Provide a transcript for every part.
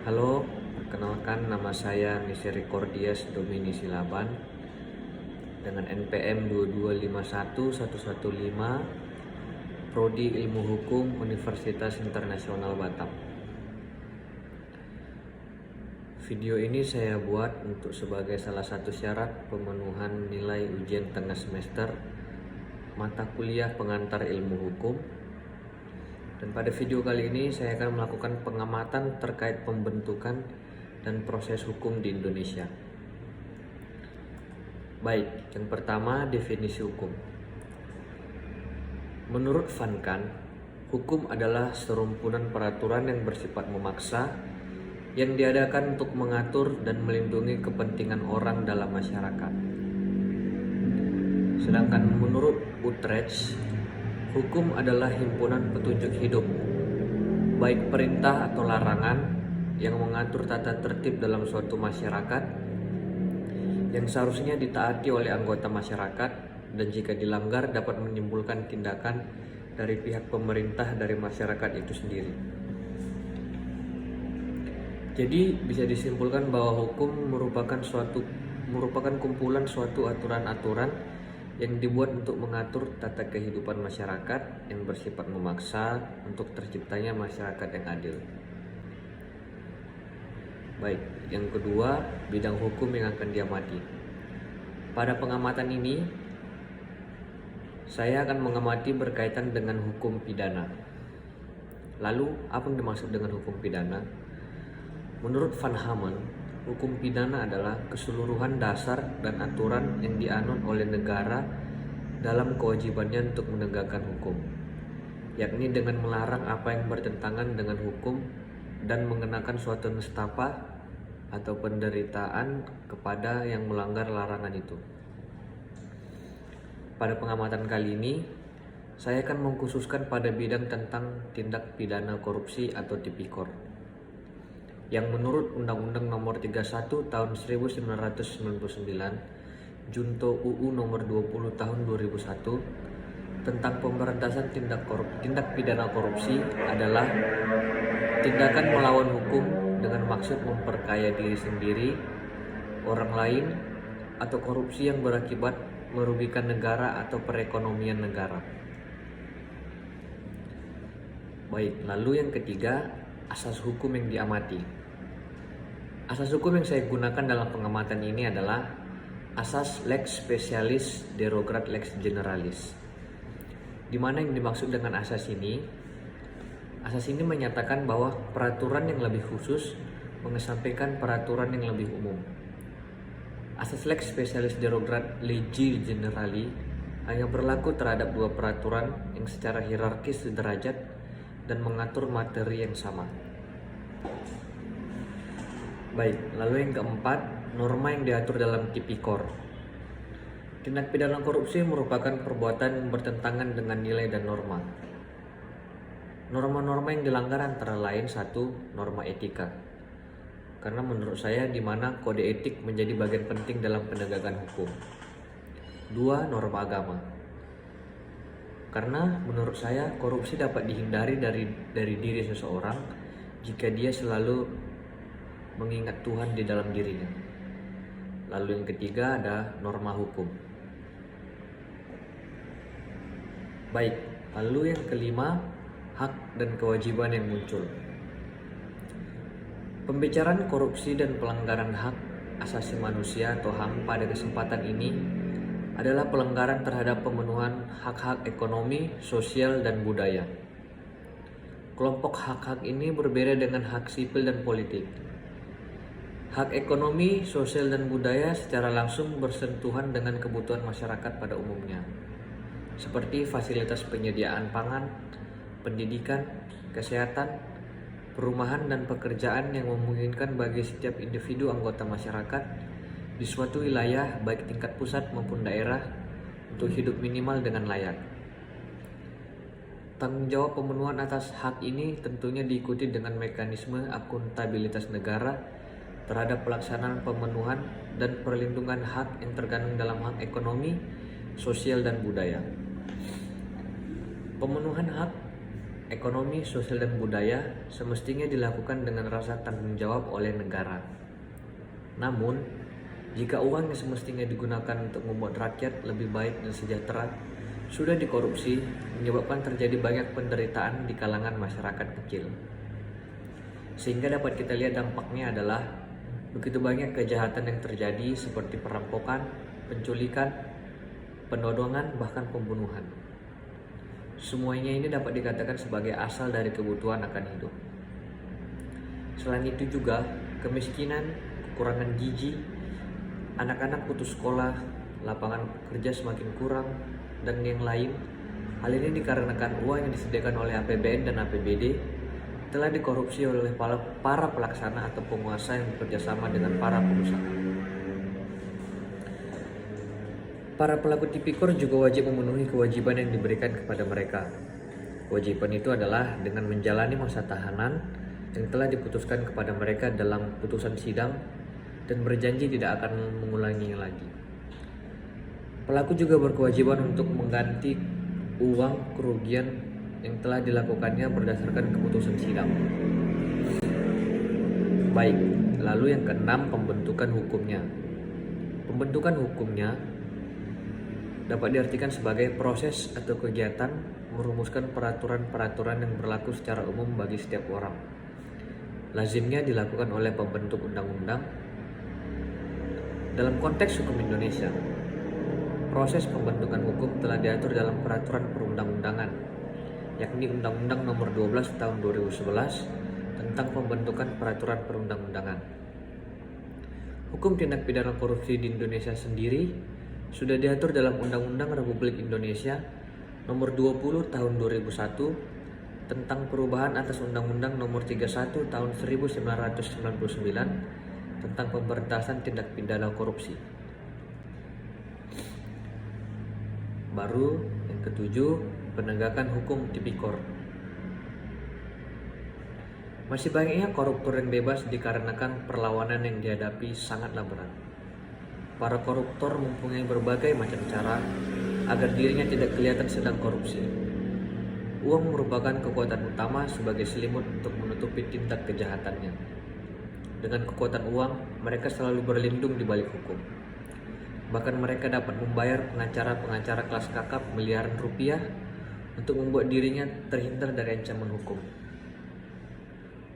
Halo, perkenalkan nama saya Misericordias Domini Silaban dengan NPM 2251115, Prodi Ilmu Hukum Universitas Internasional Batam. Video ini saya buat untuk sebagai salah satu syarat pemenuhan nilai ujian tengah semester mata kuliah pengantar ilmu hukum. Dan pada video kali ini saya akan melakukan pengamatan terkait pembentukan dan proses hukum di Indonesia. Baik, yang pertama definisi hukum. Menurut Van Kant, hukum adalah serumpunan peraturan yang bersifat memaksa yang diadakan untuk mengatur dan melindungi kepentingan orang dalam masyarakat. Sedangkan menurut Utrecht, hukum adalah himpunan petunjuk hidup, baik perintah atau larangan yang mengatur tata tertib dalam suatu masyarakat yang seharusnya ditaati oleh anggota masyarakat dan jika dilanggar dapat menimbulkan tindakan dari pihak pemerintah dari masyarakat itu sendiri. Jadi bisa disimpulkan bahwa hukum merupakan kumpulan suatu aturan-aturan yang dibuat untuk mengatur tata kehidupan masyarakat yang bersifat memaksa untuk terciptanya masyarakat yang adil. Baik, yang kedua, bidang hukum yang akan diamati. Pada pengamatan ini, saya akan mengamati berkaitan dengan hukum pidana. Lalu, apa yang dimaksud dengan hukum pidana? Menurut Van Hamen, hukum pidana adalah keseluruhan dasar dan aturan yang dianut oleh negara dalam kewajibannya untuk menegakkan hukum, yakni dengan melarang apa yang bertentangan dengan hukum dan mengenakan suatu nestapa atau penderitaan kepada yang melanggar larangan itu. Pada pengamatan kali ini, saya akan mengkhususkan pada bidang tentang tindak pidana korupsi atau tipikor, yang menurut Undang-Undang Nomor 31 Tahun 1999, Junto UU Nomor 20 Tahun 2001 tentang pemberantasan tindak pidana korupsi adalah tindakan melawan hukum dengan maksud memperkaya diri sendiri, orang lain, atau korupsi yang berakibat merugikan negara atau perekonomian negara. Baik, lalu yang ketiga, asas hukum yang diamati. Asas hukum yang saya gunakan dalam pengamatan ini adalah asas lex specialis derogat lex generalis. Di mana yang dimaksud dengan asas ini? Asas ini menyatakan bahwa peraturan yang lebih khusus mengesampingkan peraturan yang lebih umum. Asas lex specialis derogat legi generali hanya berlaku terhadap dua peraturan yang secara hierarkis sederajat dan mengatur materi yang sama. Baik, lalu yang keempat, norma yang diatur dalam tipikor. Tindak pidana korupsi merupakan perbuatan yang bertentangan dengan nilai dan norma. Norma-norma yang dilanggar antara lain satu, norma etika. Karena menurut saya di mana kode etik menjadi bagian penting dalam penegakan hukum. Dua, norma agama. Karena menurut saya korupsi dapat dihindari dari diri seseorang jika dia selalu mengingat Tuhan di dalam dirinya. Lalu yang ketiga ada norma hukum. Baik, lalu yang kelima, hak dan kewajiban yang muncul. Pembicaraan korupsi dan pelanggaran hak asasi manusia atau HAM pada kesempatan ini adalah pelanggaran terhadap pemenuhan hak-hak ekonomi, sosial, dan budaya. Kelompok hak-hak ini berbeda dengan hak sipil dan politik. Hak ekonomi, sosial, dan budaya secara langsung bersentuhan dengan kebutuhan masyarakat pada umumnya, seperti fasilitas penyediaan pangan, pendidikan, kesehatan, perumahan, dan pekerjaan yang memungkinkan bagi setiap individu anggota masyarakat di suatu wilayah baik tingkat pusat maupun daerah untuk hidup minimal dengan layak. Tanggung jawab pemenuhan atas hak ini tentunya diikuti dengan mekanisme akuntabilitas negara terhadap pelaksanaan pemenuhan dan perlindungan hak yang terkandung dalam hak ekonomi, sosial, dan budaya. Pemenuhan hak ekonomi, sosial, dan budaya semestinya dilakukan dengan rasa tanggung jawab oleh negara. Namun, jika uang yang semestinya digunakan untuk membuat rakyat lebih baik dan sejahtera sudah dikorupsi, menyebabkan terjadi banyak penderitaan di kalangan masyarakat kecil. Sehingga dapat kita lihat dampaknya adalah begitu banyak kejahatan yang terjadi seperti perampokan, penculikan, penodongan, bahkan pembunuhan. Semuanya ini dapat dikatakan sebagai asal dari kebutuhan akan hidup. Selain itu juga, kemiskinan, kekurangan gizi, anak-anak putus sekolah, lapangan kerja semakin kurang, dan yang lain. Hal ini dikarenakan uang yang disediakan oleh APBN dan APBD telah dikorupsi oleh para pelaksana atau penguasa yang bekerjasama dengan para pengusaha. Para pelaku tipikor juga wajib memenuhi kewajiban yang diberikan kepada mereka. Kewajiban itu adalah dengan menjalani masa tahanan yang telah diputuskan kepada mereka dalam putusan sidang dan berjanji tidak akan mengulanginya lagi. Pelaku juga berkewajiban untuk mengganti uang kerugian yang telah dilakukannya berdasarkan keputusan sidang. Baik, lalu yang keenam, pembentukan hukumnya. Pembentukan hukumnya dapat diartikan sebagai proses atau kegiatan merumuskan peraturan-peraturan yang berlaku secara umum bagi setiap orang. Lazimnya dilakukan oleh pembentuk undang-undang. Dalam konteks hukum Indonesia, proses pembentukan hukum telah diatur dalam peraturan perundang-undangan, yakni Undang-Undang Nomor 12 Tahun 2011 tentang pembentukan peraturan perundang-undangan. Hukum tindak pidana korupsi di Indonesia sendiri sudah diatur dalam Undang-Undang Republik Indonesia Nomor 20 Tahun 2001 tentang perubahan atas Undang-Undang Nomor 31 Tahun 1999 tentang pemberantasan tindak pidana korupsi. Baru yang ketujuh, penegakan hukum tipikor. Masih banyaknya koruptor yang bebas dikarenakan perlawanan yang dihadapi sangatlah berat. Para koruptor mempunyai berbagai macam cara agar dirinya tidak kelihatan sedang korupsi. Uang merupakan kekuatan utama sebagai selimut untuk menutupi tindak kejahatannya. Dengan kekuatan uang, mereka selalu berlindung di balik hukum. Bahkan mereka dapat membayar pengacara-pengacara kelas kakap miliaran rupiah untuk membuat dirinya terhindar dari ancaman hukum.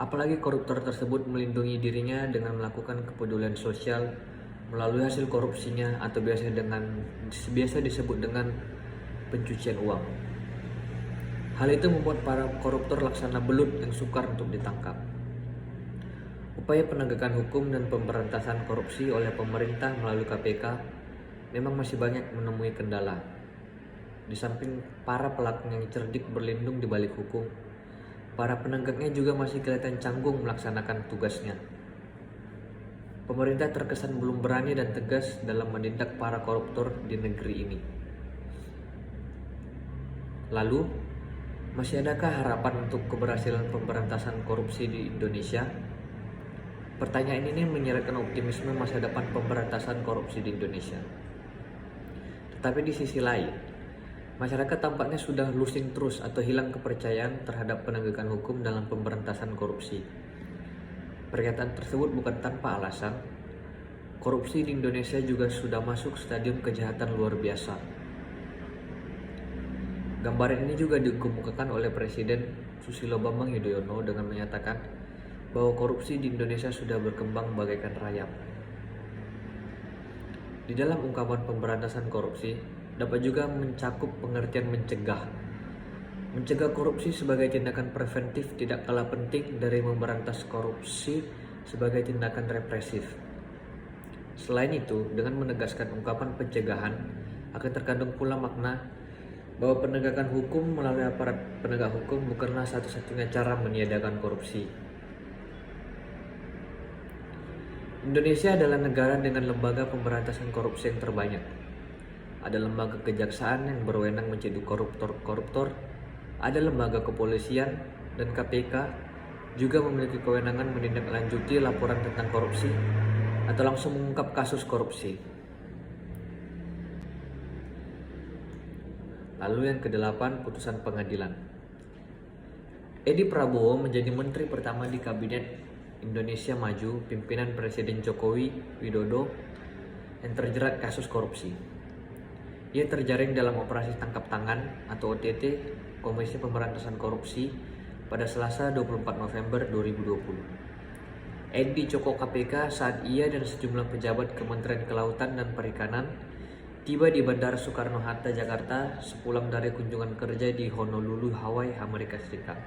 Apalagi koruptor tersebut melindungi dirinya dengan melakukan kepedulian sosial melalui hasil korupsinya atau biasa disebut dengan pencucian uang. Hal itu membuat para koruptor laksana belut yang sukar untuk ditangkap. Upaya penegakan hukum dan pemberantasan korupsi oleh pemerintah melalui KPK memang masih banyak menemui kendala. Di samping para pelaku yang cerdik berlindung di balik hukum, para penegaknya juga masih kelihatan canggung melaksanakan tugasnya. Pemerintah terkesan belum berani dan tegas dalam menindak para koruptor di negeri ini. Lalu, masih adakah harapan untuk keberhasilan pemberantasan korupsi di Indonesia? Pertanyaan ini menyeratkan optimisme masa depan pemberantasan korupsi di Indonesia. Tetapi di sisi lain, masyarakat tampaknya sudah losing terus atau hilang kepercayaan terhadap penegakan hukum dalam pemberantasan korupsi. Pernyataan tersebut bukan tanpa alasan. Korupsi di Indonesia juga sudah masuk stadium kejahatan luar biasa. Gambaran ini juga dikemukakan oleh Presiden Susilo Bambang Yudhoyono dengan menyatakan bahwa korupsi di Indonesia sudah berkembang bagaikan rayap. Di dalam ungkapan pemberantasan korupsi dapat juga mencakup pengertian mencegah. Mencegah korupsi sebagai tindakan preventif tidak kalah penting dari memberantas korupsi sebagai tindakan represif. Selain itu, dengan menegaskan ungkapan pencegahan akan terkandung pula makna bahwa penegakan hukum melalui aparat penegak hukum bukanlah satu-satunya cara meniadakan korupsi. Indonesia adalah negara dengan lembaga pemberantasan korupsi yang terbanyak. Ada lembaga kejaksaan yang berwenang menciduk koruptor, ada lembaga kepolisian, dan KPK juga memiliki kewenangan menindaklanjuti laporan tentang korupsi atau langsung mengungkap kasus korupsi. Lalu yang kedelapan, putusan pengadilan. Edi Prabowo menjadi menteri pertama di Kabinet Indonesia Maju pimpinan Presiden Jokowi Widodo yang terjerat kasus korupsi. Ia terjaring dalam operasi tangkap tangan atau OTT Komisi Pemberantasan Korupsi pada Selasa 24 November 2020. Edi dicokok KPK saat ia dan sejumlah pejabat Kementerian Kelautan dan Perikanan tiba di Bandara Soekarno-Hatta, Jakarta sepulang dari kunjungan kerja di Honolulu, Hawaii, Amerika Serikat.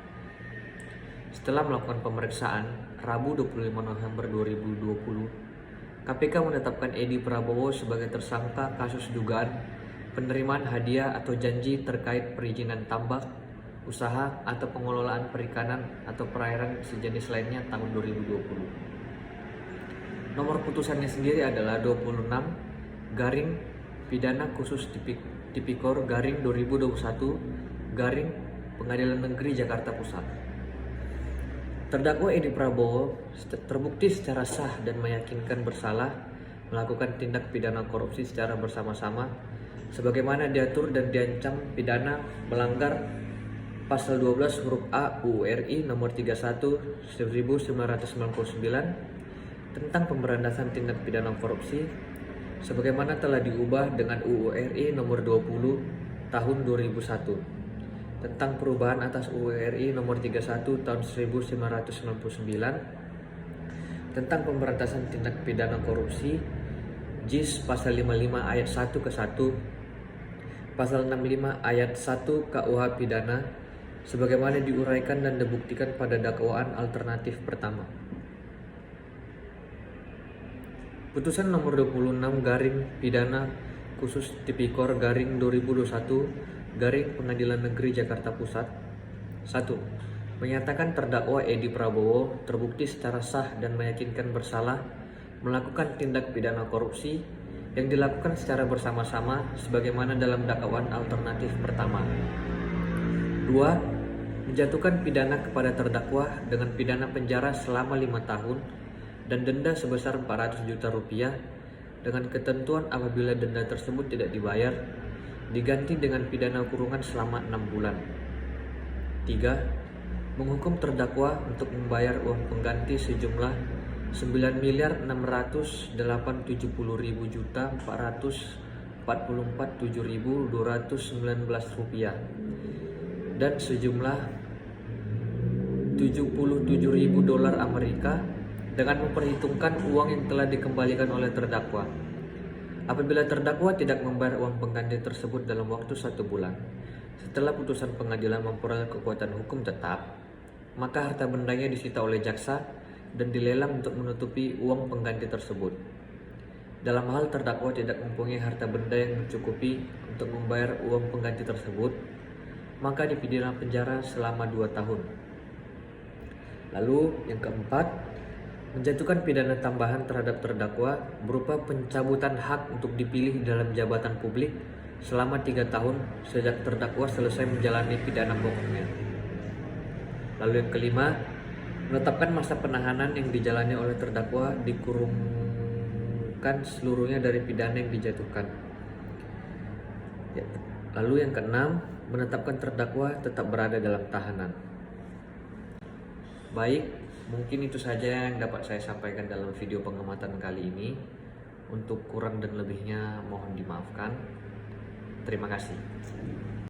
Setelah melakukan pemeriksaan, Rabu 25 November 2020, KPK menetapkan Edi Prabowo sebagai tersangka kasus dugaan penerimaan hadiah atau janji terkait perizinan tambak, usaha atau pengelolaan perikanan atau perairan sejenis lainnya tahun 2020. Nomor putusannya sendiri adalah 26 garing Pidana Khusus Tipikor garing 2021 garing Pengadilan Negeri Jakarta Pusat. Terdakwa Edi Prabowo terbukti secara sah dan meyakinkan bersalah melakukan tindak pidana korupsi secara bersama-sama sebagaimana diatur dan diancam pidana melanggar Pasal 12 huruf A UU RI nomor 31 1999 tentang pemberantasan tindak pidana korupsi sebagaimana telah diubah dengan UU RI nomor 20 tahun 2001 tentang perubahan atas UU RI nomor 31 tahun 1999 tentang pemberantasan tindak pidana korupsi JIS pasal 55 ayat 1 ke 1 pasal 65 ayat 1 KUH pidana sebagaimana diuraikan dan dibuktikan pada dakwaan alternatif pertama. Putusan nomor 26 garing Pidana Khusus Tipikor garing 2021 garing Pengadilan Negeri Jakarta Pusat 1. Menyatakan terdakwa Edi Prabowo terbukti secara sah dan meyakinkan bersalah melakukan tindak pidana korupsi yang dilakukan secara bersama-sama sebagaimana dalam dakwaan alternatif pertama. 2. Menjatuhkan pidana kepada terdakwa dengan pidana penjara selama 5 tahun dan denda sebesar 400 juta rupiah dengan ketentuan apabila denda tersebut tidak dibayar diganti dengan pidana kurungan selama 6 bulan. 3. Menghukum terdakwa untuk membayar uang pengganti sejumlah 9.608.070.444.700 rupiah dan sejumlah 77.000 dolar Amerika dengan memperhitungkan uang yang telah dikembalikan oleh terdakwa. Apabila terdakwa tidak membayar uang pengganti tersebut dalam waktu 1 bulan setelah putusan pengadilan memperoleh kekuatan hukum tetap, maka harta bendanya disita oleh jaksa dan dilelang untuk menutupi uang pengganti tersebut. Dalam hal terdakwa tidak mempunyai harta benda yang mencukupi untuk membayar uang pengganti tersebut, maka dipidana penjara selama 2 tahun. Lalu yang keempat, menjatuhkan pidana tambahan terhadap terdakwa berupa pencabutan hak untuk dipilih dalam jabatan publik selama 3 tahun sejak terdakwa selesai menjalani pidana pokoknya. Lalu yang kelima, menetapkan masa penahanan yang dijalani oleh terdakwa dikurungkan seluruhnya dari pidana yang dijatuhkan. Lalu yang keenam, menetapkan terdakwa tetap berada dalam tahanan. Baik, mungkin itu saja yang dapat saya sampaikan dalam video pengamatan kali ini. Untuk kurang dan lebihnya mohon dimaafkan. Terima kasih.